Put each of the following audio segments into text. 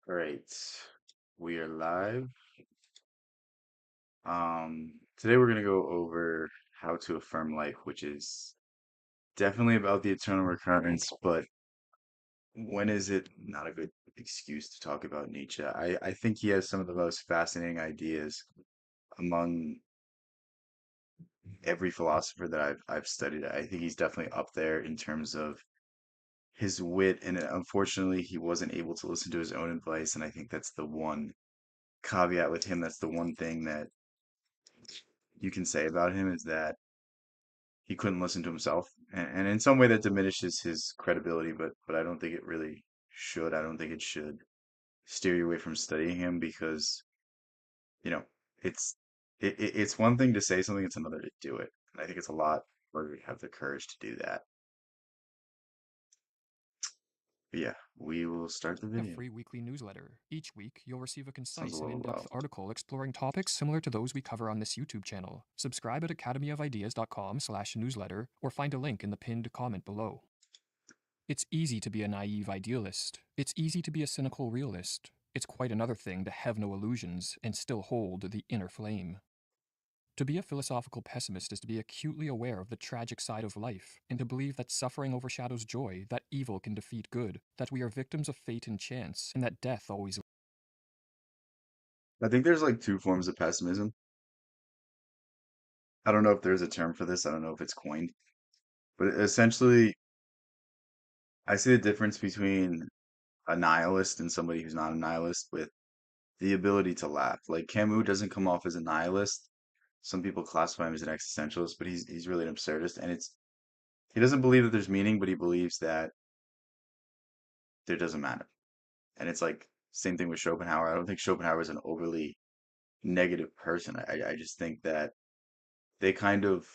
All right, we are live. Today we're gonna go over how to affirm life, which is definitely about the eternal recurrence, but when is it not a good excuse to talk about Nietzsche? I think he has some of the most fascinating ideas among every philosopher that I've studied. I think he's definitely up there in terms of his wit, and unfortunately, he wasn't able to listen to his own advice, and I think that's the one caveat with him. That's the one thing that you can say about him is that he couldn't listen to himself, and in some way that diminishes his credibility. But I don't think it really should. I don't think it should steer you away from studying him because you know it's it's one thing to say something, it's another to do it, and I think it's a lot harder to have the courage to do that. But yeah, we will start the A video. free weekly newsletter. Each week, you'll receive a Sounds a concise and little in depth low. article exploring topics similar to those we cover on this YouTube channel. Subscribe at academyofideas.com/newsletter or find a link in the pinned comment below. It's easy to be a naive idealist. It's easy to be a cynical realist. It's quite another thing to have no illusions and still hold the inner flame. To be a philosophical pessimist is to be acutely aware of the tragic side of life, and to believe that suffering overshadows joy, that evil can defeat good, that we are victims of fate and chance, and that death always. I think there's like two forms of pessimism. I don't know if there's a term for this. I don't know if it's coined, but essentially, I see the difference between a nihilist and somebody who's not a nihilist with the ability to laugh. Like Camus doesn't come off as a nihilist. Some people classify him as an existentialist, but he's really an absurdist. And it's he doesn't believe that there's meaning, but he believes that there doesn't matter. And it's like same thing with Schopenhauer. I don't think Schopenhauer is an overly negative person. I just think that they kind of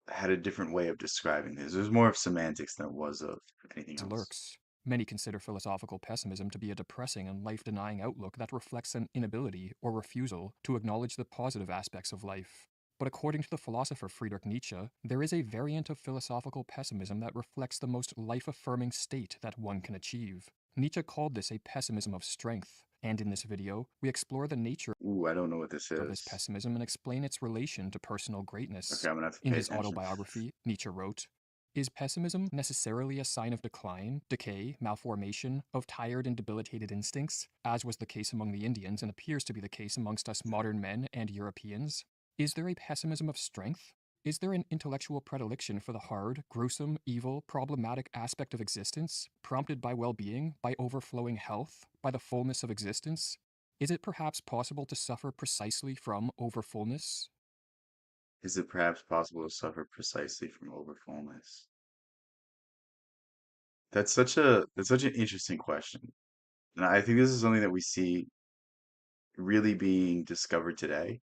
had a different way of describing this. It was more of semantics than it was of anything else. Lurks. Many consider philosophical pessimism to be a depressing and life denying outlook that reflects an inability or refusal to acknowledge the positive aspects of life. But according to the philosopher Friedrich Nietzsche, there is a variant of philosophical pessimism that reflects the most life affirming state that one can achieve. Nietzsche called this a pessimism of strength, and in this video, we explore the nature Ooh, I don't know what this of this is. pessimism and explain its relation to personal Okay, greatness. I'm gonna have to In pay his attention. autobiography, Nietzsche wrote, "Is pessimism necessarily a sign of decline, decay, malformation, of tired and debilitated instincts, as was the case among the Indians and appears to be the case amongst us modern men and Europeans? Is there a pessimism of strength? Is there an intellectual predilection for the hard, gruesome, evil, problematic aspect of existence, prompted by well being, by overflowing health, by the fullness of existence? Is it perhaps possible to suffer precisely from overfullness?" Is it perhaps possible to suffer precisely from overfullness? That's such an interesting question. And I think this is something that we see really being discovered today.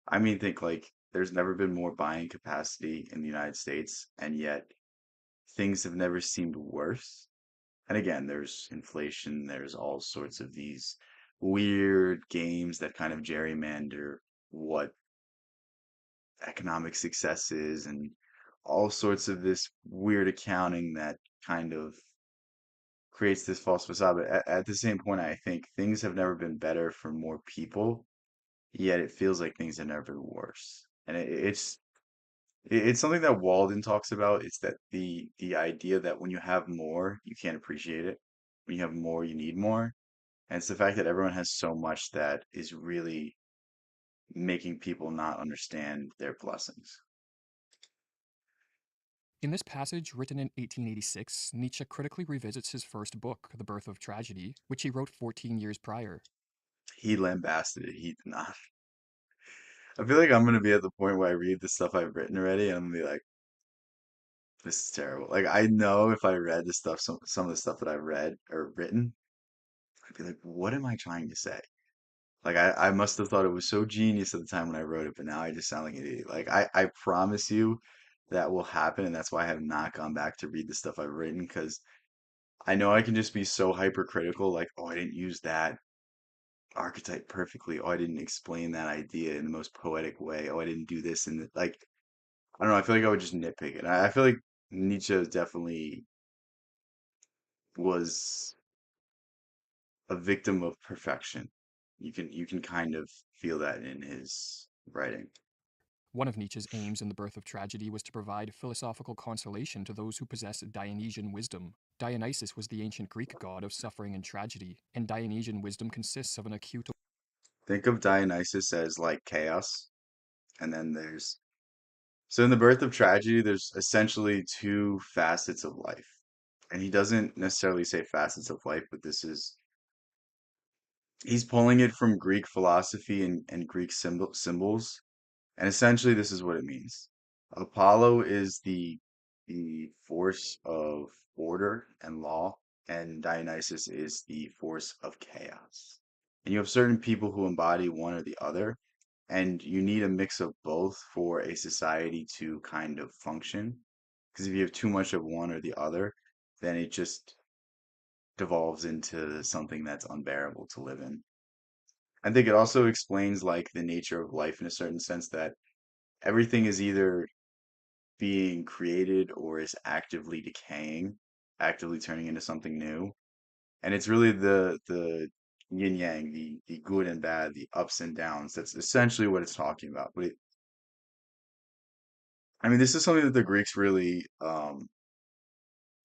I mean, think like there's never been more buying capacity in the United States, and yet things have never seemed worse. And again, there's inflation, there's all sorts of these weird games that kind of gerrymander what economic success is, and all sorts of this weird accounting that kind of creates this false facade. But at the same point, I think things have never been better for more people, yet it feels like things have never been worse. And it's something that Walden talks about. It's that the idea that when you have more, you can't appreciate it. When you have more, you need more. And it's the fact that everyone has so much that is really making people not understand their blessings. In this passage, written in 1886, Nietzsche critically revisits his first book, The Birth of Tragedy, which he wrote 14 years prior. He lambasted it. He did not. I feel like I'm gonna be at the point where I read the stuff I've written already, and I'm gonna be like, this is terrible. Like I know if I read the stuff, some of the stuff that I've read or written, I'd be like, what am I trying to say? Like I must have thought it was so genius at the time when I wrote it, but now I just sound like an idiot. Like I promise you that will happen, and that's why I have not gone back to read the stuff I've written because I know I can just be so hypercritical, like, oh, I didn't use that archetype perfectly. Oh, I didn't explain that idea in the most poetic way. Oh, I didn't do this and like I don't know. I feel like I would just nitpick it. I feel like Nietzsche definitely was a victim of perfection. You can kind of feel that in his writing. One of Nietzsche's aims in The Birth of Tragedy was to provide philosophical consolation to those who possess Dionysian wisdom. Dionysus was the ancient Greek god of suffering and tragedy, and Dionysian wisdom consists of an acute. Think of Dionysus as like chaos, and then there's so in the birth of tragedy, there's essentially two facets of life. And he doesn't necessarily say facets of life, but he's pulling it from Greek philosophy and Greek symbols. And essentially this is what it means. Apollo is the force of order and law, and Dionysus is the force of chaos. And you have certain people who embody one or the other, and you need a mix of both for a society to kind of function. Because if you have too much of one or the other, then it just devolves into something that's unbearable to live in. I think it also explains like the nature of life in a certain sense that everything is either being created or is actively decaying, actively turning into something new. And it's really the yin yang, the good and bad, the ups and downs. That's essentially what it's talking about. But I mean, this is something that the Greeks really,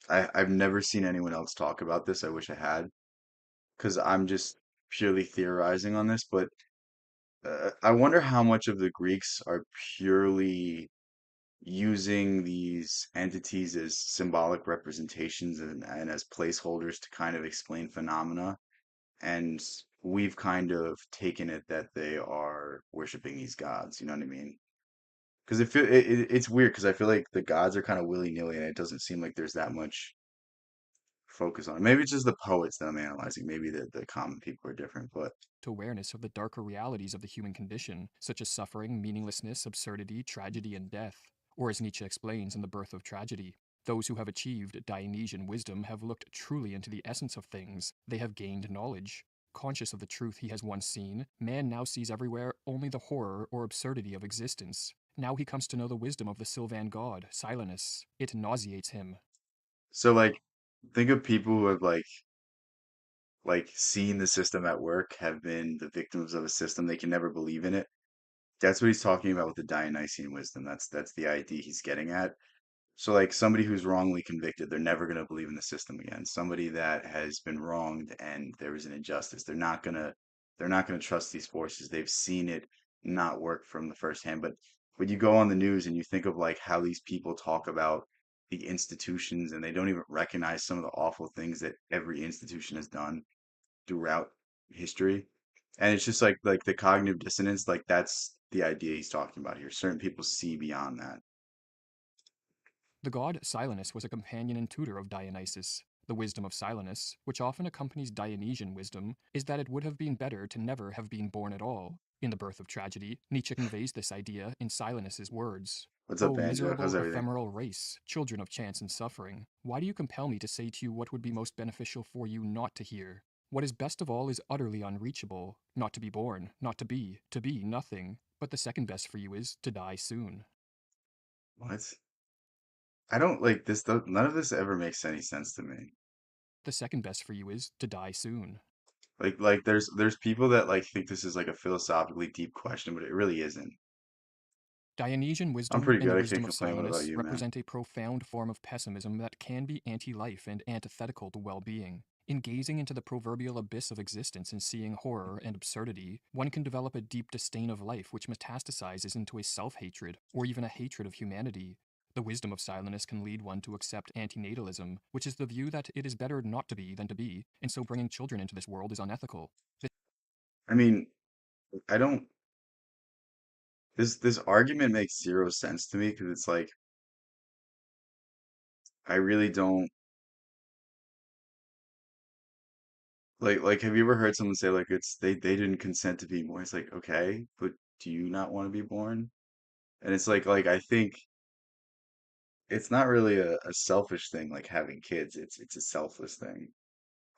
I've never seen anyone else talk about this. I wish I had, because I'm just purely theorizing on this. But I wonder how much of the Greeks are purely using these entities as symbolic representations and as placeholders to kind of explain phenomena. And we've kind of taken it that they are worshiping these gods. You know what I mean? Because it's weird because I feel like the gods are kind of willy-nilly and it doesn't seem like there's that much focus on it. Maybe it's just the poets that I'm analyzing. Maybe the common people are different, but Awareness of the darker realities of the human condition, such as suffering, meaninglessness, absurdity, tragedy, and death. Or as Nietzsche explains in The Birth of Tragedy, those who have achieved Dionysian wisdom have looked truly into the essence of things, they have gained knowledge. Conscious of the truth he has once seen, man now sees everywhere only the horror or absurdity of existence. Now he comes to know the wisdom of the Sylvan god, Silenus. It nauseates him. so like think of people who have like seen the system at work, have been the victims of a system, they can never believe in it. That's what he's talking about with the Dionysian wisdom. That's the idea he's getting at. So like somebody who's wrongly convicted, they're never going to believe in the system again. Somebody that has been wronged and there was an injustice, they're not gonna trust these forces. They've seen it not work from the first hand. But when you go on the news and you think of like how these people talk about the institutions and they don't even recognize some of the awful things that every institution has done throughout history. And it's just like the cognitive dissonance, like that's the idea he's talking about here. Certain people see beyond that. The god Silenus was a companion and tutor of Dionysus. The wisdom of Silenus, which often accompanies Dionysian wisdom, is that it would have been better to never have been born at all. In The Birth of Tragedy, Nietzsche conveys this idea in Silenus's words. What's up, O Banjo? How's miserable, everything? ephemeral race, children of chance and suffering, why do you compel me to say to you what would be most beneficial for you not to hear? What is best of all is utterly unreachable. Not to be born, not to be nothing. But the second best for you is to die soon. What? I don't like this. None of this ever makes any sense to me. The second best for you is to die soon. Like there's people that like think this is like a philosophically deep question, but it really isn't. Dionysian I'm wisdom pretty and the good. I can't wisdom of complain. What about Silenus you, man? represent a profound form of pessimism that can be anti life and antithetical to well being. In gazing into the proverbial abyss of existence and seeing horror and absurdity, one can develop a deep disdain of life which metastasizes into a self hatred or even a hatred of humanity. The wisdom of Silenus can lead one to accept antinatalism, which is the view that it is better not to be than to be, and so bringing children into this world is unethical. I mean, I don't. This argument makes zero sense to me because it's like I really don't like. Have you ever heard someone say like it's they didn't consent to be born? It's like okay, but do you not want to be born? And it's like I think it's not really a selfish thing like having kids. It's a selfless thing.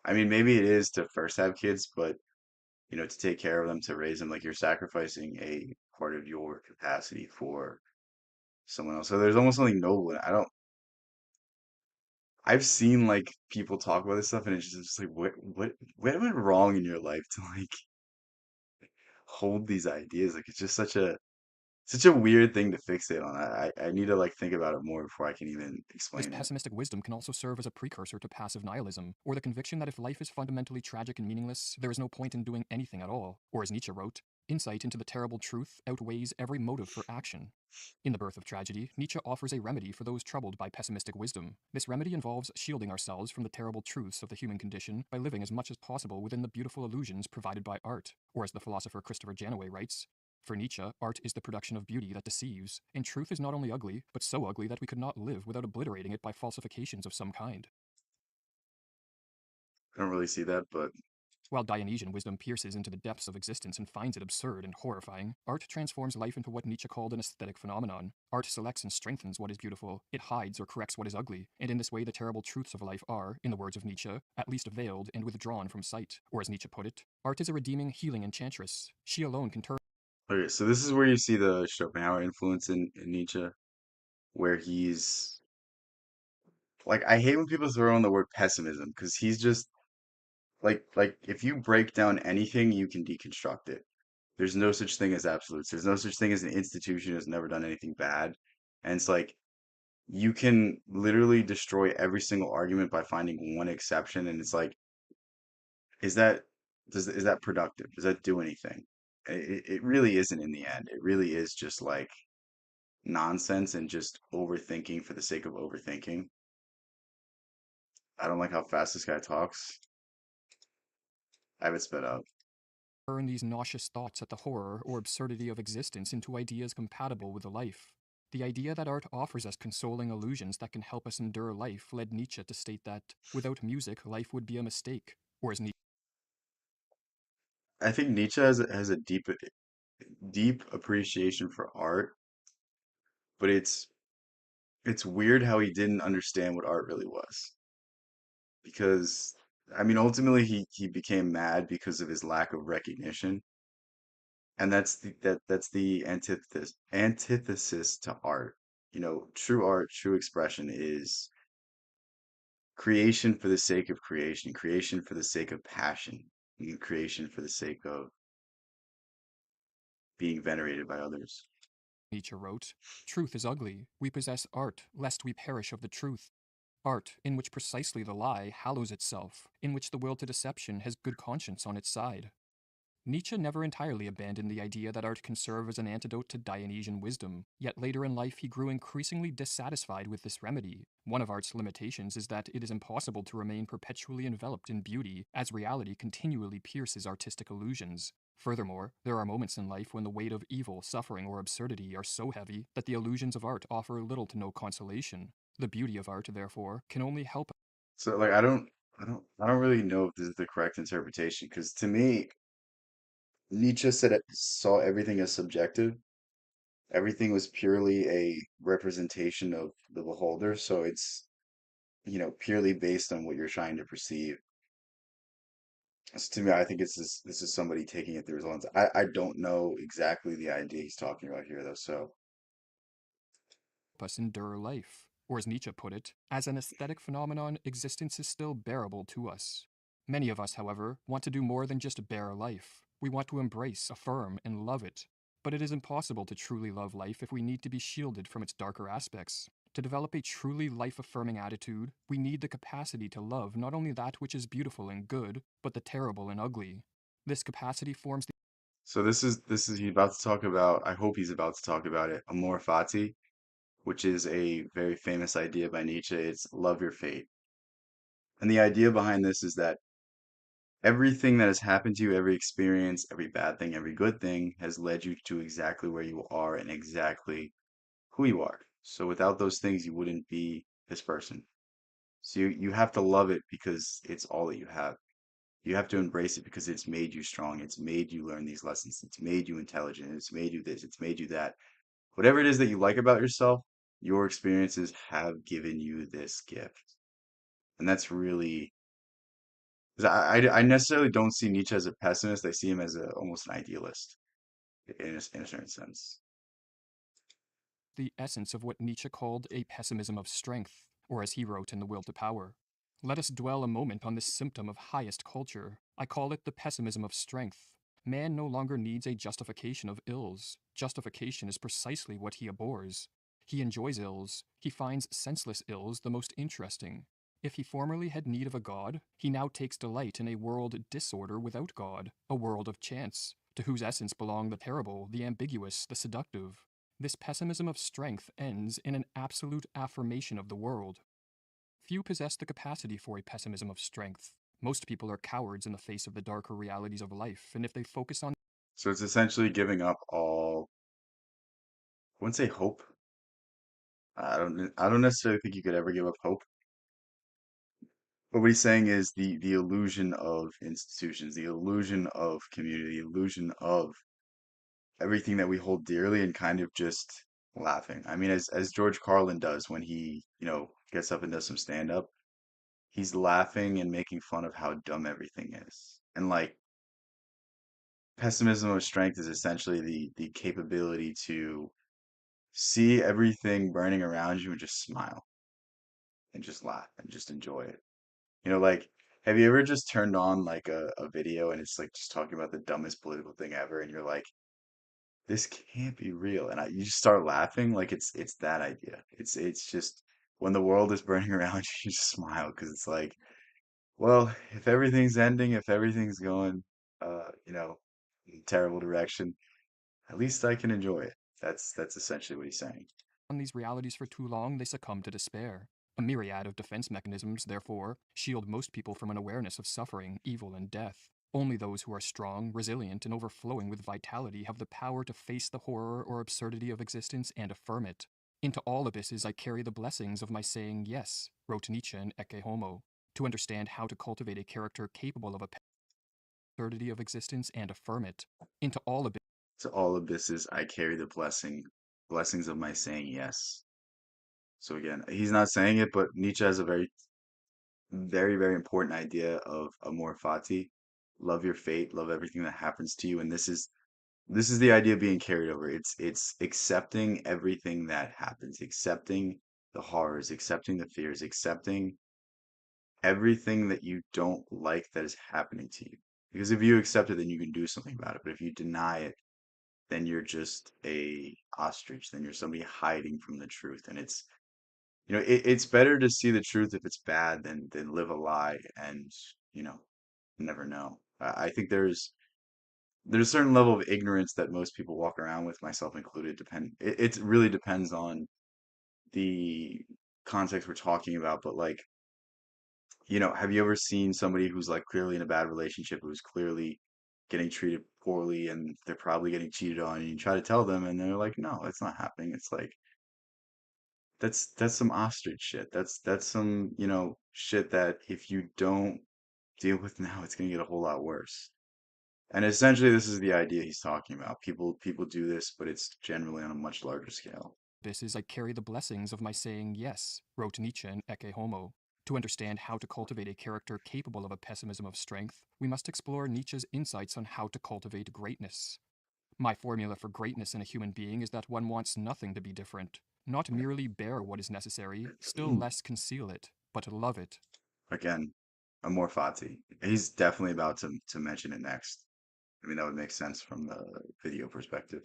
I mean, maybe it is to first have kids, but to take care of them, to raise them, like you're sacrificing a part of your capacity for someone else. So there's almost something noble in it. I've seen like people talk about this stuff, and it's just like, what went wrong in your life to like hold these ideas? Like, it's just such a weird thing to fixate on. I need to like think about it more before I can even This explain it. pessimistic wisdom can also serve as a precursor to passive nihilism, or the conviction that if life is fundamentally tragic and meaningless, there is no point in doing anything at all. Or as Nietzsche wrote, insight into the terrible truth outweighs every motive for action. In The Birth of Tragedy, Nietzsche offers a remedy for those troubled by pessimistic wisdom. This remedy involves shielding ourselves from the terrible truths of the human condition by living as much as possible within the beautiful illusions provided by art. Or as the philosopher Christopher Janaway writes, for Nietzsche, art is the production of beauty that deceives, and truth is not only ugly, but so ugly that we could not live without obliterating it by falsifications of some kind. I don't really see that, but While Dionysian wisdom pierces into the depths of existence and finds it absurd and horrifying, art transforms life into what Nietzsche called an aesthetic phenomenon. Art selects and strengthens what is beautiful, it hides or corrects what is ugly, and in this way the terrible truths of life are, in the words of Nietzsche, at least veiled and withdrawn from sight. Or as Nietzsche put it, art is a redeeming, healing enchantress. She alone can turn okay. So this is where you see the Schopenhauer influence in Nietzsche, where he's like, I hate when people throw in the word pessimism because he's just like if you break down anything, you can deconstruct it. There's no such thing as absolutes. There's no such thing as an institution that's never done anything bad. And it's like you can literally destroy every single argument by finding one exception. And it's like, is that is that productive? Does that do anything? It really isn't in the end. It really is just like nonsense and just overthinking for the sake of overthinking. I don't like how fast this guy talks. I have it sped up. turn these nauseous thoughts at the horror or absurdity of existence into ideas compatible with the life. The idea that art offers us consoling illusions that can help us endure life led Nietzsche to state that, without music, life would be a mistake. Or as Nietzsche I think Nietzsche has a deep appreciation for art, but it's weird how he didn't understand what art really was. Because I mean ultimately he became mad because of his lack of recognition. And that's the antithesis to art. You know, true art, true expression is creation for the sake of creation, creation for the sake of passion, creation for the sake of being venerated by others. Nietzsche wrote, truth is ugly. We possess art, lest we perish of the truth. Art, in which precisely the lie hallows itself, in which the will to deception has good conscience on its side. Nietzsche never entirely abandoned the idea that art can serve as an antidote to Dionysian wisdom, yet later in life he grew increasingly dissatisfied with this remedy. One of art's limitations is that it is impossible to remain perpetually enveloped in beauty, as reality continually pierces artistic illusions. Furthermore, there are moments in life when the weight of evil, suffering, or absurdity are so heavy that the illusions of art offer little to no consolation. The beauty of art, therefore, can only help So like I don't really know if this is the correct interpretation because to me Nietzsche said it saw everything as subjective. Everything was purely a representation of the beholder, so it's, you know, purely based on what you're trying to perceive. So to me, I think this is somebody taking it through his lens. I don't know exactly the idea he's talking about here though, so us endure life. Or as Nietzsche put it, as an aesthetic phenomenon, existence is still bearable to us. Many of us, however, want to do more than just bear life. We want to embrace, affirm, and love it. But it is impossible to truly love life if we need to be shielded from its darker aspects. To develop a truly life affirming attitude, we need the capacity to love not only that which is beautiful and good, but the terrible and ugly. This capacity forms the so this is he's about to talk about, I hope he's about to talk about it, amor fati, which is a very famous idea by Nietzsche. It's love your fate. And the idea behind this is that everything that has happened to you, every experience, every bad thing, every good thing has led you to exactly where you are and exactly who you are. So without those things, you wouldn't be this person. So you have to love it because it's all that you have. You have to embrace it because it's made you strong. It's made you learn these lessons. It's made you intelligent. It's made you this. It's made you that. Whatever it is that you like about yourself, your experiences have given you this gift. And that's really, 'cause I necessarily don't see Nietzsche as a pessimist. I see him as almost an idealist in a certain sense. the essence of what Nietzsche called a pessimism of strength. or as he wrote in The Will to Power. Let us dwell a moment on this symptom of highest culture. I call it the pessimism of strength. Man no longer needs a justification of ills. Justification is precisely what he abhors. He enjoys ills. He finds senseless ills the most interesting. If he formerly had need of a god, he now takes delight in a world disorder without God, a world of chance, to whose essence belong the terrible, the ambiguous, the seductive. This pessimism of strength ends in an absolute affirmation of the world. Few possess the capacity for a pessimism of strength. Most people are cowards in the face of the darker realities of life, and if they focus on So it's essentially giving up all, I wouldn't say hope. I don't necessarily think you could ever give up hope. But what he's saying is the illusion of institutions, the illusion of community, the illusion of everything that we hold dearly and kind of just laughing. I mean, as George Carlin does when he, gets up and does some stand up, he's laughing and making fun of how dumb everything is. And like pessimism of strength is essentially the capability to see everything burning around you and just smile and just laugh and just enjoy it. Like, have you ever just turned on like a video and it's like just talking about the dumbest political thing ever and you're like, this can't be real. And you just start laughing like it's that idea. It's just when the world is burning around you, you just smile because it's like, well, if everything's ending, if everything's going in a terrible direction, at least I can enjoy it. That's essentially what he's saying. these realities for too long, they succumb to despair. A myriad of defense mechanisms, therefore, shield most people from an awareness of suffering, evil, and death. Only those who are strong, resilient, and overflowing with vitality have the power to face the horror or absurdity of existence and affirm it. Into all abysses I carry the blessings of my saying yes, wrote Nietzsche in Ecce Homo. To understand how to cultivate a character capable of absurdity of existence and affirm it. Into all abysses To all abysses, I carry the blessings of my saying yes. So again, he's not saying it, but Nietzsche has a very, very, very important idea of amor fati, love your fate, love everything that happens to you, and this is the idea being carried over. It's accepting everything that happens, accepting the horrors, accepting the fears, accepting everything that you don't like that is happening to you. Because if you accept it, then you can do something about it. But if you deny it, then you're just a ostrich, then you're somebody hiding from the truth. And it's better to see the truth if it's bad than live a lie and, you know, never know. I think there's a certain level of ignorance that most people walk around with, myself included. It really depends on the context we're talking about, but like, have you ever seen somebody who's like clearly in a bad relationship, who's clearly getting treated poorly and they're probably getting cheated on, and you try to tell them and they're like, no, it's not happening. It's like that's some ostrich shit. That's some, shit that if you don't deal with now, it's gonna get a whole lot worse. And essentially, this is the idea he's talking about. People do this, but it's generally on a much larger scale. I carry the blessings of my saying yes, wrote Nietzsche in Ecce Homo. To understand how to cultivate a character capable of a pessimism of strength, we must explore Nietzsche's insights on how to cultivate greatness. My formula for greatness in a human being is that one wants nothing to be different, not merely bear what is necessary, still less conceal it, but love it. Again, Amor Fati. He's definitely about to mention it next. I mean, that would make sense from the video perspective.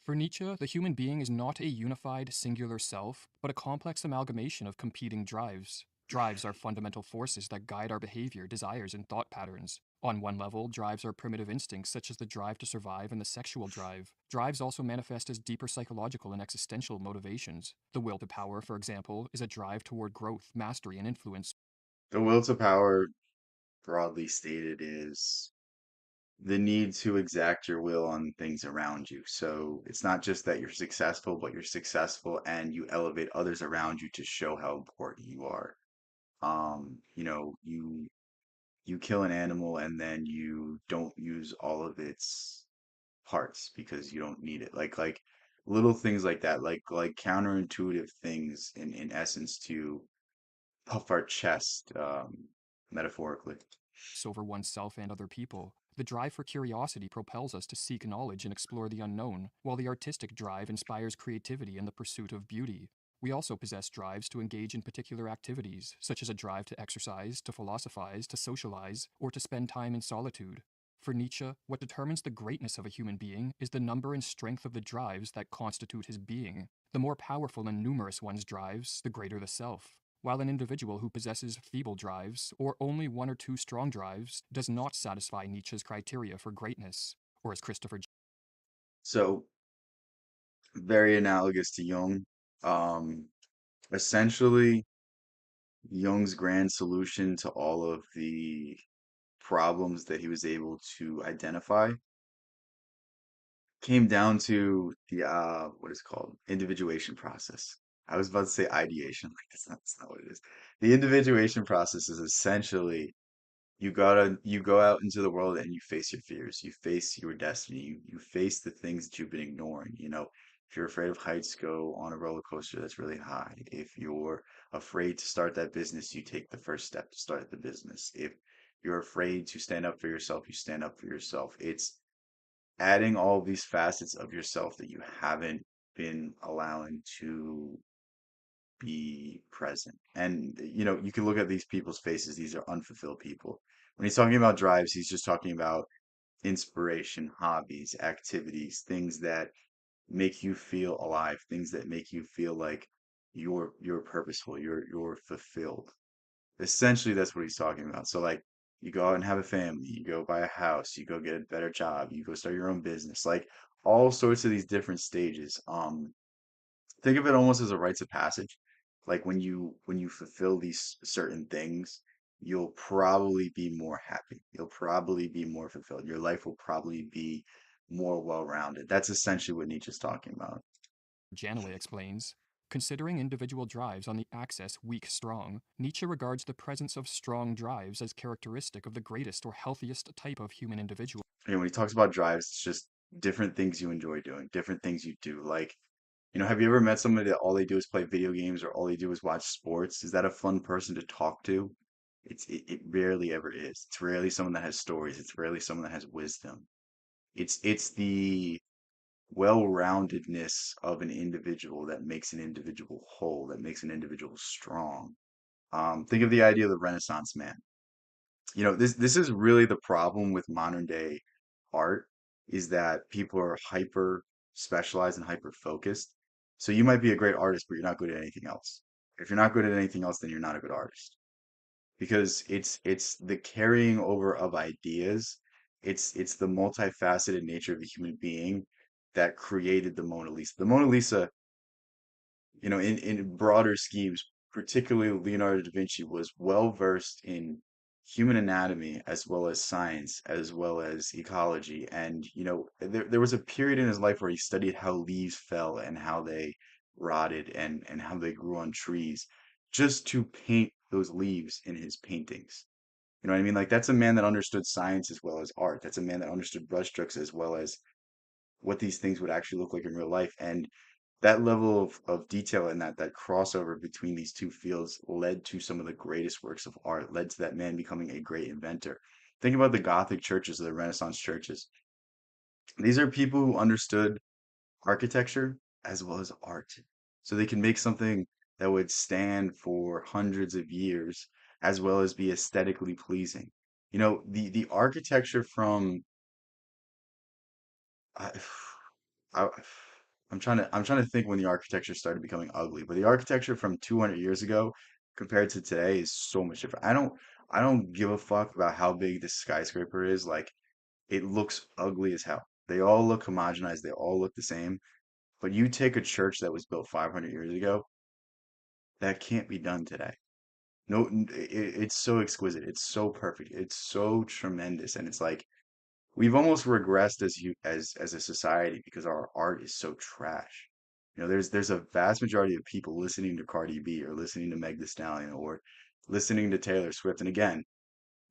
For Nietzsche, the human being is not a unified, singular self, but a complex amalgamation of competing drives. Drives are fundamental forces that guide our behavior, desires, and thought patterns. On one level, drives are primitive instincts such as the drive to survive and the sexual drive. Drives also manifest as deeper psychological and existential motivations. The will to power, for example, is a drive toward growth, mastery, and influence. The will to power, broadly stated, is the need to exact your will on things around you. So it's not just that you're successful, but you're successful and you elevate others around you to show how important you are. You kill an animal and then you don't use all of its parts because you don't need it. Like little things like that, like counterintuitive things in essence to puff our chest, metaphorically. Over oneself and other people. The drive for curiosity propels us to seek knowledge and explore the unknown, while the artistic drive inspires creativity and the pursuit of beauty. We also possess drives to engage in particular activities, such as a drive to exercise, to philosophize, to socialize, or to spend time in solitude. For Nietzsche, what determines the greatness of a human being is the number and strength of the drives that constitute his being. The more powerful and numerous one's drives, the greater the self. While an individual who possesses feeble drives, or only one or two strong drives, does not satisfy Nietzsche's criteria for greatness, or as Christopher So very analogous to Jung. Um, Essentially, Jung's grand solution to all of the problems that he was able to identify came down to the what is it called individuation process. I was about to say ideation, like that's not what it is. The individuation process is essentially you go out into the world and you face your fears, you face your destiny, you face the things that you've been ignoring. If you're afraid of heights, go on a roller coaster that's really high. If you're afraid to start that business, you take the first step to start the business. If you're afraid to stand up for yourself, you stand up for yourself. It's adding all these facets of yourself that you haven't been allowing to be present. And you can look at these people's faces. These are unfulfilled people. When he's talking about drives, he's just talking about inspiration, hobbies, activities, things that make you feel alive, things that make you feel like you're purposeful, you're fulfilled. Essentially, that's what he's talking about. So like you go out and have a family, you go buy a house, you go get a better job, you go start your own business, like all sorts of these different stages. Think of it almost as a rites of passage. Like when you fulfill these certain things, you'll probably be more happy. You'll probably be more fulfilled. Your life will probably be more well-rounded. That's essentially what Nietzsche's talking about. Janaway explains, considering individual drives on the axis weak strong, Nietzsche regards the presence of strong drives as characteristic of the greatest or healthiest type of human individual. When he talks about drives, it's just different things you enjoy doing, different things you do. Like, have you ever met somebody that all they do is play video games or all they do is watch sports? Is that a fun person to talk to? It rarely ever is. It's rarely someone that has stories. It's rarely someone that has wisdom. It's the well-roundedness of an individual that makes an individual whole, that makes an individual strong. Think of the idea of the Renaissance man. This is really the problem with modern day art is that people are hyper specialized and hyper focused. So you might be a great artist, but you're not good at anything else. If you're not good at anything else, then you're not a good artist because it's the carrying over of ideas. It's the multifaceted nature of the human being that created the Mona Lisa. The Mona Lisa, in broader schemes, particularly Leonardo da Vinci was well versed in human anatomy as well as science, as well as ecology. And, there was a period in his life where he studied how leaves fell and how they rotted and how they grew on trees just to paint those leaves in his paintings. You know what I mean? Like that's a man that understood science as well as art. That's a man that understood brushstrokes as well as what these things would actually look like in real life. And that level of detail and that crossover between these two fields led to some of the greatest works of art, led to that man becoming a great inventor. Think about the Gothic churches, the Renaissance churches. These are people who understood architecture as well as art. So they can make something that would stand for hundreds of years as well as be aesthetically pleasing. The architecture from I, I, I'm trying to think when the architecture started becoming ugly, but the architecture from 200 years ago compared to today is so much different. I don't give a fuck about how big this skyscraper is. Like it looks ugly as hell. They all look homogenized. They all look the same. But you take a church that was built 500 years ago, that can't be done today. No, it's so exquisite. It's so perfect. It's so tremendous. And it's like we've almost regressed as a society because our art is so trash. There's a vast majority of people listening to Cardi B or listening to Meg Thee Stallion or listening to Taylor Swift. And again,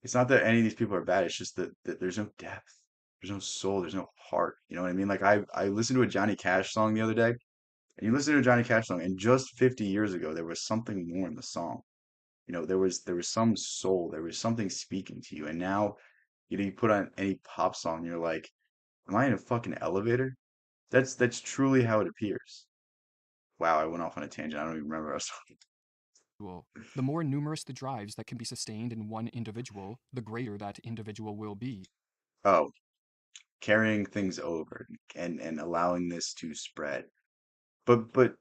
it's not that any of these people are bad. It's just that there's no depth. There's no soul. There's no heart. You know what I mean? Like I listened to a Johnny Cash song the other day, and you listen to a Johnny Cash song, and just 50 years ago there was something more in the song. There was some soul. There was something speaking to you. And now, you put on any pop song, you're like, am I in a fucking elevator? That's truly how it appears. Wow, I went off on a tangent. I don't even remember what I was talking. The more numerous the drives that can be sustained in one individual, the greater that individual will be. Oh, carrying things over and allowing this to spread. But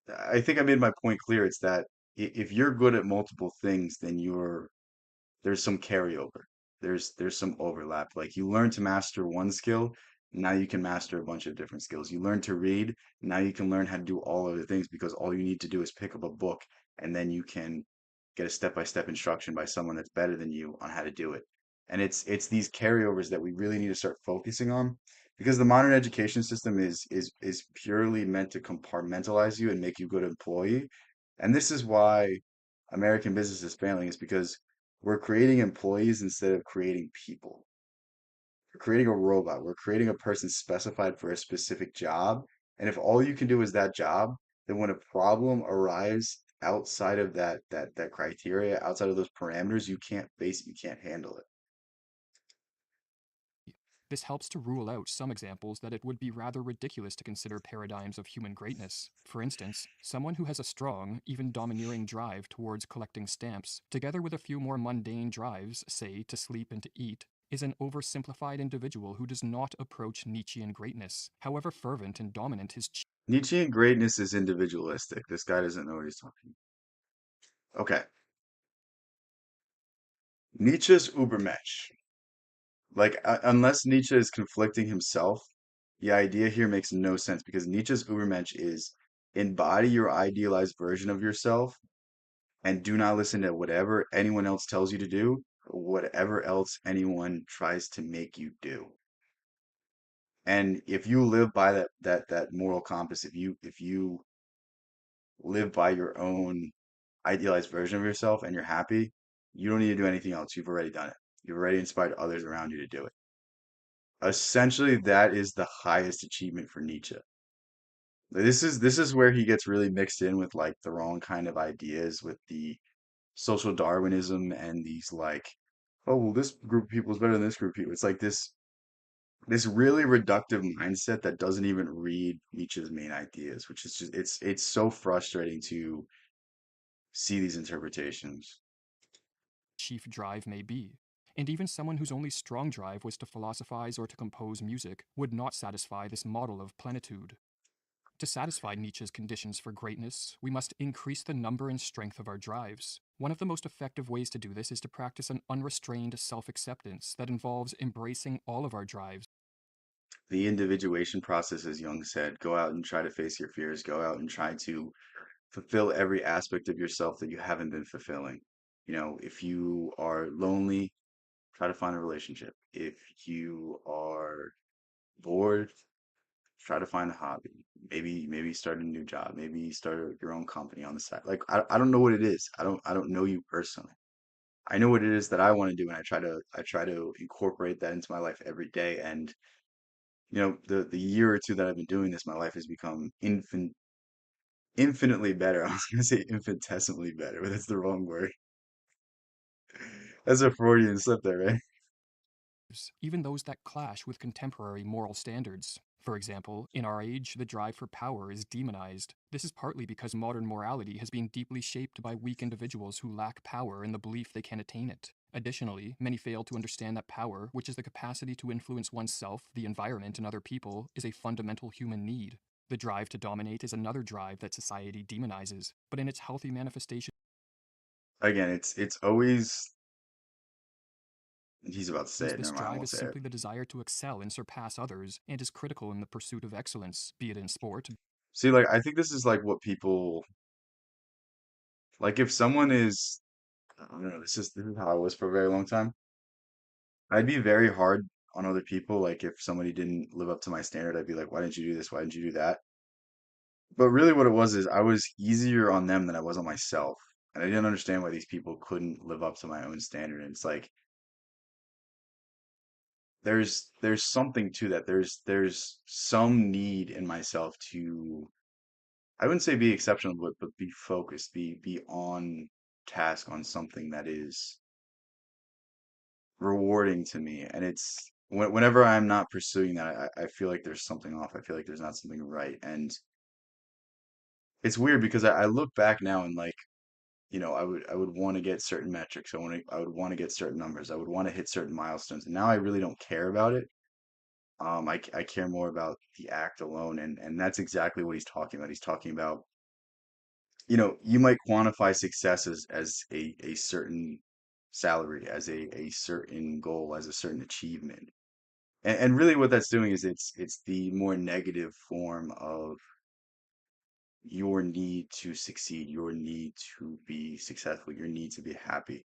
I think I made my point clear. It's that if you're good at multiple things, then there's some carryover. There's some overlap. Like you learn to master one skill, now you can master a bunch of different skills. You learn to read, now you can learn how to do all other things because all you need to do is pick up a book and then you can get a step-by-step instruction by someone that's better than you on how to do it. And it's these carryovers that we really need to start focusing on because the modern education system is purely meant to compartmentalize you and make you a good employee. And this is why American business is failing is because we're creating employees instead of creating people. We're creating a robot. We're creating a person specified for a specific job. And if all you can do is that job, then when a problem arrives outside of that criteria, outside of those parameters, you can't face it, you can't handle it. This helps to rule out some examples that it would be rather ridiculous to consider paradigms of human greatness. For instance, someone who has a strong, even domineering drive towards collecting stamps, together with a few more mundane drives, say to sleep and to eat, is an oversimplified individual who does not approach Nietzschean greatness, however fervent and dominant his Nietzschean greatness is individualistic. This guy doesn't know what he's talking. Okay. Nietzsche's Übermensch. Like, unless Nietzsche is conflicting himself, the idea here makes no sense because Nietzsche's Übermensch is embody your idealized version of yourself and do not listen to whatever anyone else tells you to do or whatever else anyone tries to make you do. And if you live by that moral compass, if you live by your own idealized version of yourself and you're happy, you don't need to do anything else. You've already done it. You've already inspired others around you to do it. Essentially, that is the highest achievement for Nietzsche. This is where he gets really mixed in with like the wrong kind of ideas with the social Darwinism and these like, oh well, this group of people is better than this group of people. It's like this really reductive mindset that doesn't even read Nietzsche's main ideas, which is just it's so frustrating to see these interpretations. chief drive may be. And even someone whose only strong drive was to philosophize or to compose music would not satisfy this model of plenitude. To satisfy Nietzsche's conditions for greatness, we must increase the number and strength of our drives. One of the most effective ways to do this is to practice an unrestrained self acceptance that involves embracing all of our drives. The individuation process, as Jung said, go out and try to face your fears, go out and try to fulfill every aspect of yourself that you haven't been fulfilling. You know, if you are lonely, try to find a relationship. If you are bored, try to find a hobby. Maybe start a new job. Maybe start your own company on the side. Like I don't know what it is. I don't know you personally. I know what it is that I want to do, and I try to incorporate that into my life every day. And you know, the year or two that I've been doing this, my life has become infinitely better. I was gonna say infinitesimally better, but that's the wrong word. That's a Freudian slip there, right? Even those that clash with contemporary moral standards. For example, in our age, the drive for power is demonized. This is partly because modern morality has been deeply shaped by weak individuals who lack power in the belief they can attain it. Additionally, many fail to understand that power, which is the capacity to influence oneself, the environment, and other people, is a fundamental human need. The drive to dominate is another drive that society demonizes, but in its healthy manifestation, Again, it's always he's about to say it. this Never mind, I drive won't is say it. simply the desire to excel and surpass others, and is critical in the pursuit of excellence, be it in sport. See, like I think this is like what people like if someone is I don't know, this is how I was for a very long time. I'd be very hard on other people. Like if somebody didn't live up to my standard, I'd be like, why didn't you do this? Why didn't you do that? But really what it was is I was easier on them than I was on myself. And I didn't understand why these people couldn't live up to my own standard. And it's like there's something to that. There's some need in myself to I wouldn't say be exceptional, but be focused, be on task on something that is rewarding to me. And it's whenever I'm not pursuing that, I feel like there's something off. I feel like there's not something right. And it's weird because I look back now and like, I would want to get certain metrics. I would want to get certain numbers. I would want to hit certain milestones. And now I really don't care about it. I care more about the act alone, and that's exactly what he's talking about. He's talking about, you might quantify success as a certain salary, as a certain goal, as a certain achievement. And really what that's doing is it's the more negative form of your need to succeed, your need to be successful, your need to be happy.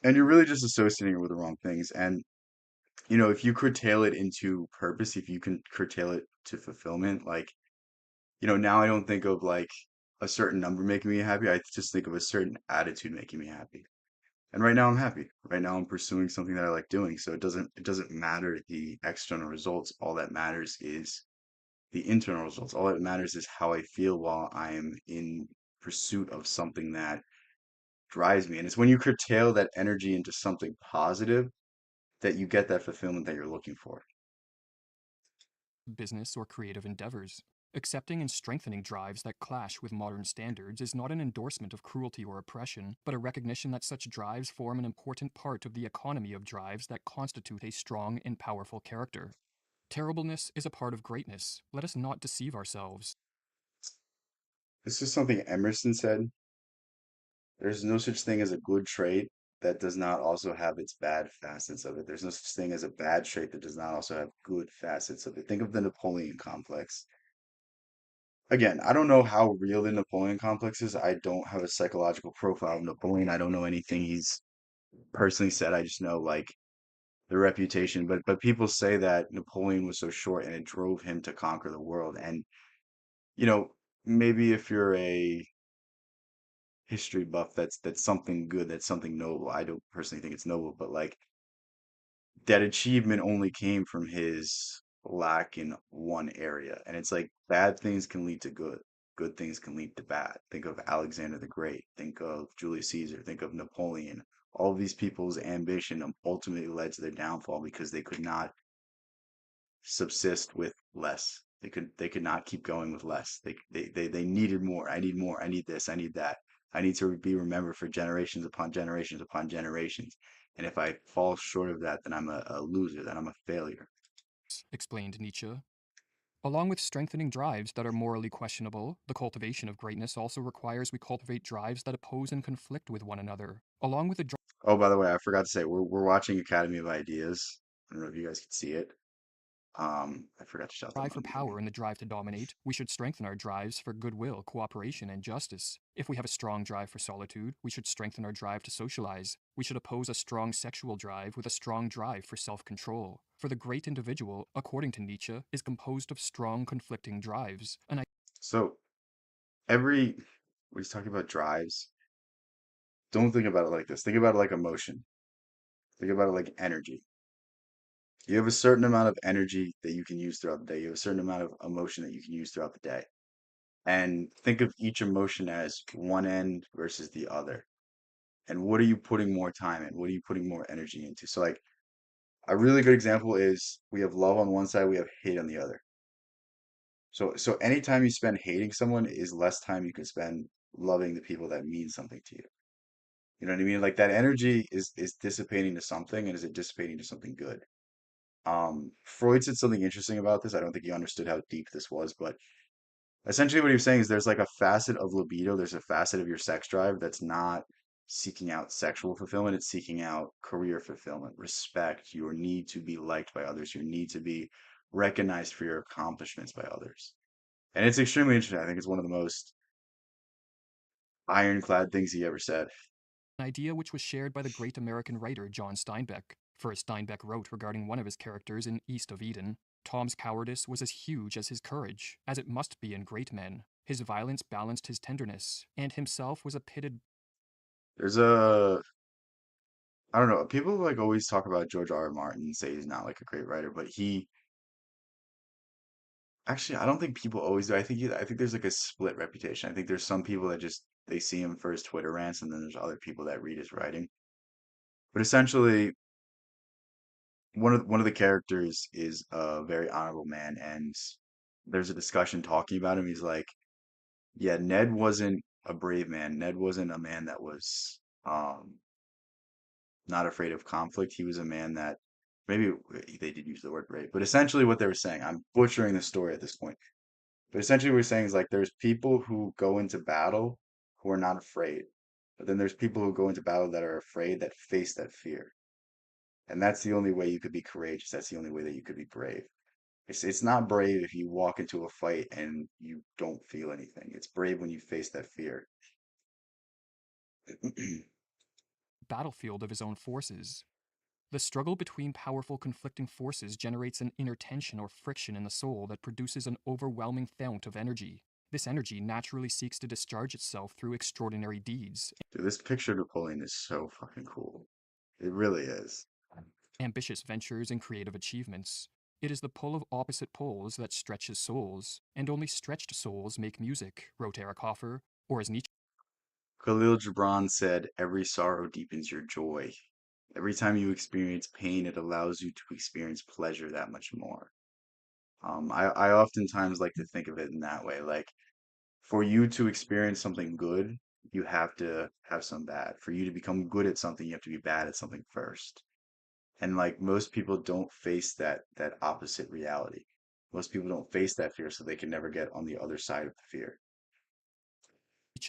And you're really just associating it with the wrong things. And, if you curtail it into purpose, if you can curtail it to fulfillment, like, now I don't think of like a certain number making me happy. I just think of a certain attitude making me happy. And right now I'm happy. Right now I'm pursuing something that I like doing. So it doesn't matter the external results. All that matters is the internal results. All that matters is how I feel while I am in pursuit of something that drives me. And it's when you curtail that energy into something positive that you get that fulfillment that you're looking for. business, or creative endeavors. Accepting and strengthening drives that clash with modern standards is not an endorsement of cruelty or oppression, but a recognition that such drives form an important part of the economy of drives that constitute a strong and powerful character. Terribleness is a part of greatness. Let us not deceive ourselves. This is something Emerson said. There's no such thing as a good trait that does not also have its bad facets of it. There's no such thing as a bad trait that does not also have good facets of it. Think of the Napoleon complex. Again, I don't know how real the Napoleon complex is. I don't have a psychological profile of Napoleon. I don't know anything he's personally said. I just know like the reputation. But people say that Napoleon was so short and it drove him to conquer the world. And, you know, maybe if you're a history buff, that's something good, that's something noble. I don't personally think it's noble, but like that achievement only came from his lack in one area. And it's like bad things can lead to good. Good things can lead to bad. Think of Alexander the Great. Think of Julius Caesar. Think of Napoleon. All of these people's ambition ultimately led to their downfall because they could not subsist with less. They could not keep going with less. They needed more. I need more. I need this. I need that. I need to be remembered for generations upon generations upon generations. And if I fall short of that, then I'm a loser. Then I'm a failure. Explained Nietzsche. Along with strengthening drives that are morally questionable, the cultivation of greatness also requires we cultivate drives that oppose and conflict with one another. Along with the Oh, by the way, I forgot to say we're watching Academy of Ideas. I don't know if you guys can see it. I forgot to shout that drive out for in the beginning. power and the drive to dominate, we should strengthen our drives for goodwill, cooperation, and justice. If we have a strong drive for solitude, we should strengthen our drive to socialize. We should oppose a strong sexual drive with a strong drive for self control. For the great individual, according to Nietzsche, is composed of strong conflicting drives. An So every when he's talking about drives, don't think about it like this. Think about it like emotion. Think about it like energy. You have a certain amount of energy that you can use throughout the day. You have a certain amount of emotion that you can use throughout the day. And think of each emotion as one end versus the other. And what are you putting more time in? What are you putting more energy into? So like a really good example is we have love on one side, we have hate on the other. So anytime you spend hating someone is less time you can spend loving the people that mean something to you. You know what I mean? Like that energy is dissipating to something, and is it dissipating to something good? Freud said something interesting about this. I don't think he understood how deep this was, but essentially what he was saying is there's like a facet of libido, there's a facet of your sex drive that's not seeking out sexual fulfillment, it's seeking out career fulfillment, respect, your need to be liked by others, your need to be recognized for your accomplishments by others. And it's extremely interesting. I think it's one of the most ironclad things he ever said. idea which was shared by the great American writer John Steinbeck. For Steinbeck wrote regarding one of his characters in East of Eden, Tom's cowardice was as huge as his courage, as it must be in great men. His violence balanced his tenderness, and himself was a pitted There's a I don't know, people like always talk about George R. R. Martin and say he's not like a great writer, but he actually I don't think people always do. I think there's like a split reputation. I think there's some people that just they see him for his Twitter rants, and then there's other people that read his writing. But essentially, one of the characters is a very honorable man, and there's a discussion talking about him. He's like, Yeah, Ned wasn't a brave man. Ned wasn't a man that was not afraid of conflict. He was a man that maybe they did use the word brave, but essentially what they were saying, I'm butchering the story at this point, but essentially what we're saying is like there's people who go into battle who are not afraid, but then there's people who go into battle that are afraid that face that fear. And that's the only way you could be courageous. That's the only way that you could be brave. It's not brave if you walk into a fight and you don't feel anything. It's brave when you face that fear. Battlefield of his own forces. The struggle between powerful conflicting forces generates an inner tension or friction in the soul that produces an overwhelming fount of energy. This energy naturally seeks to discharge itself through extraordinary deeds, Dude, this picture of Napoleon is so fucking cool. It really is. ambitious ventures, and creative achievements. It is the pull of opposite poles that stretches souls, and only stretched souls make music, wrote Eric Hoffer, or as Nietzsche Khalil Gibran said, "Every sorrow deepens your joy. Every time you experience pain, it allows you to experience pleasure that much more." I oftentimes like to think of it in that way. Like, for you to experience something good, you have to have some bad. For you to become good at something, you have to be bad at something first. And like most people don't face that opposite reality. Most people don't face that fear, so they can never get on the other side of the fear.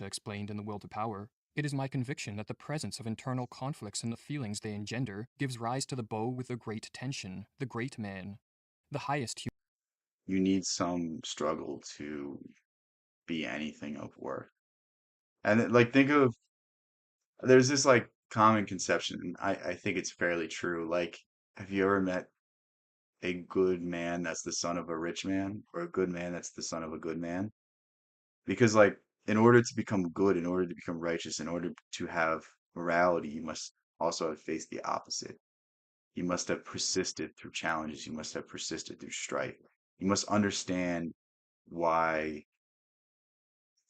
explained in The Will to Power. It is my conviction that the presence of internal conflicts and the feelings they engender gives rise to the bow with the great tension, the great man. The highest You need some struggle to be anything of worth. And like think of there's this like common conception, and I think it's fairly true. Like, have you ever met a good man that's the son of a rich man, or a good man that's the son of a good man? Because like in order to become good, in order to become righteous, in order to have morality, you must also have faced the opposite. You must have persisted through challenges. You must have persisted through strife. You must understand why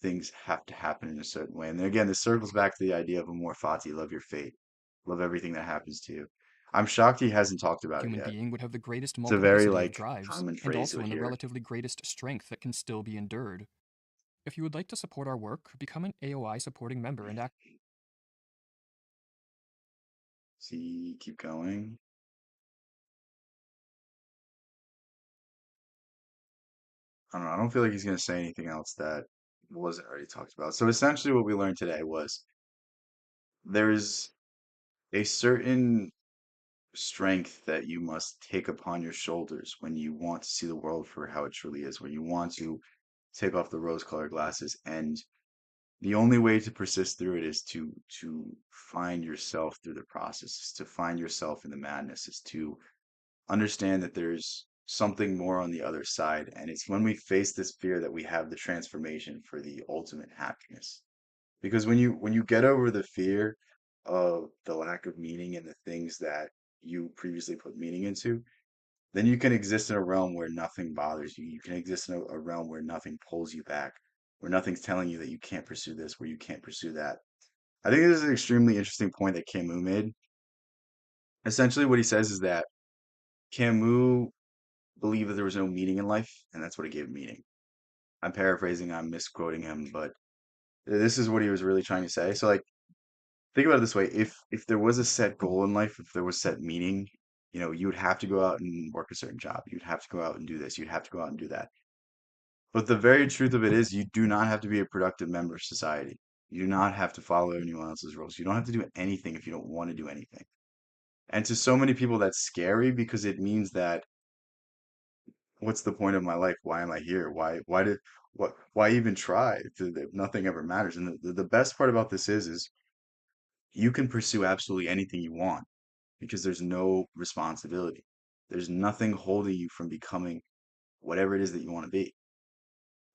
things have to happen in a certain way. And again, this circles back to the idea of amor fati, love your fate, love everything that happens to you. I'm shocked he hasn't talked about it human yet. being would have the greatest It's a very multiplicity of like drives, common and phrase also you'll in the hear. relatively greatest strength that can still be endured. If you would like to support our work, become an AOI supporting member and See, keep going. I don't know. I don't feel like he's going to say anything else that wasn't already talked about. So essentially, what we learned today was there's a certain strength that you must take upon your shoulders when you want to see the world for how it truly is, when you want to take off the rose-colored glasses. And the only way to persist through it is to find yourself through the process, is to find yourself in the madness, is to understand that there's something more on the other side. And it's when we face this fear that we have the transformation for the ultimate happiness. Because when you get over the fear of the lack of meaning in the things that you previously put meaning into, then you can exist in a realm where nothing bothers you. You can exist in a realm where nothing pulls you back, where nothing's telling you that you can't pursue this, where you can't pursue that. I think this is an extremely interesting point that Camus made. Essentially, what he says is that Camus believed that there was no meaning in life, and that's what it gave meaning. I'm paraphrasing, I'm misquoting him, but this is what he was really trying to say. So, like, think about it this way: if there was a set goal in life, if there was set meaning, you would have to go out and work a certain job. You'd have to go out and do this. You'd have to go out and do that. But the very truth of it is, you do not have to be a productive member of society. You do not have to follow anyone else's rules. You don't have to do anything if you don't want to do anything. And to so many people, that's scary because it means that what's the point of my life? Why am I here? Why even try if nothing ever matters? And the best part about this is you can pursue absolutely anything you want because there's no responsibility. There's nothing holding you from becoming whatever it is that you want to be.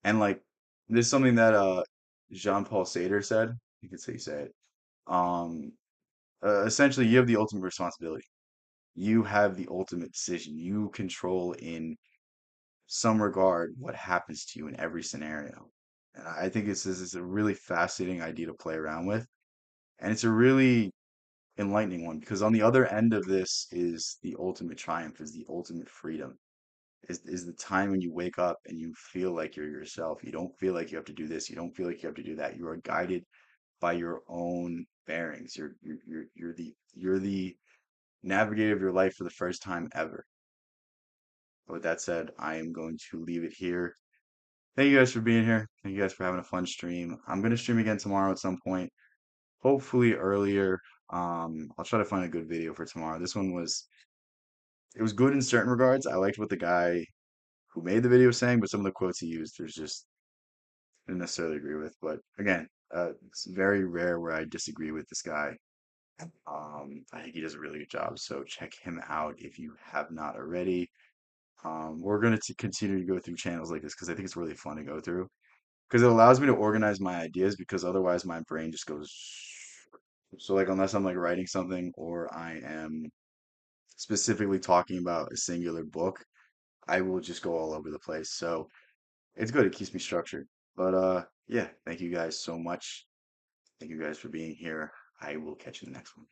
And like this is something that Jean-Paul Sartre said. You could say it. Um, Essentially, you have the ultimate responsibility. You have the ultimate decision. You control in some regard what happens to you in every scenario. And I think this is a really fascinating idea to play around with. And it's a really enlightening one because on the other end of this is the ultimate triumph, is the ultimate freedom. is the time when you wake up and you feel like you're yourself. You don't feel like you have to do this. You don't feel like you have to do that. You are guided by your own bearings. You're the navigator of your life for the first time ever. With that said, I am going to leave it here. Thank you guys for being here. Thank you guys for having a fun stream. I'm gonna stream again tomorrow at some point, hopefully earlier. I'll try to find a good video for tomorrow. This one was it was good in certain regards. I liked what the guy who made the video was saying, but some of the quotes he used there's just didn't necessarily agree with. But again, it's very rare where I disagree with this guy. I think he does a really good job. So check him out if you have not already. We're going to continue to go through channels like this because I think it's really fun to go through because it allows me to organize my ideas because otherwise my brain just goes. So like unless I'm like writing something or I am specifically talking about a singular book, I will just go all over the place. So it's good. It keeps me structured. But yeah, thank you guys so much. Thank you guys for being here. I will catch you in the next one.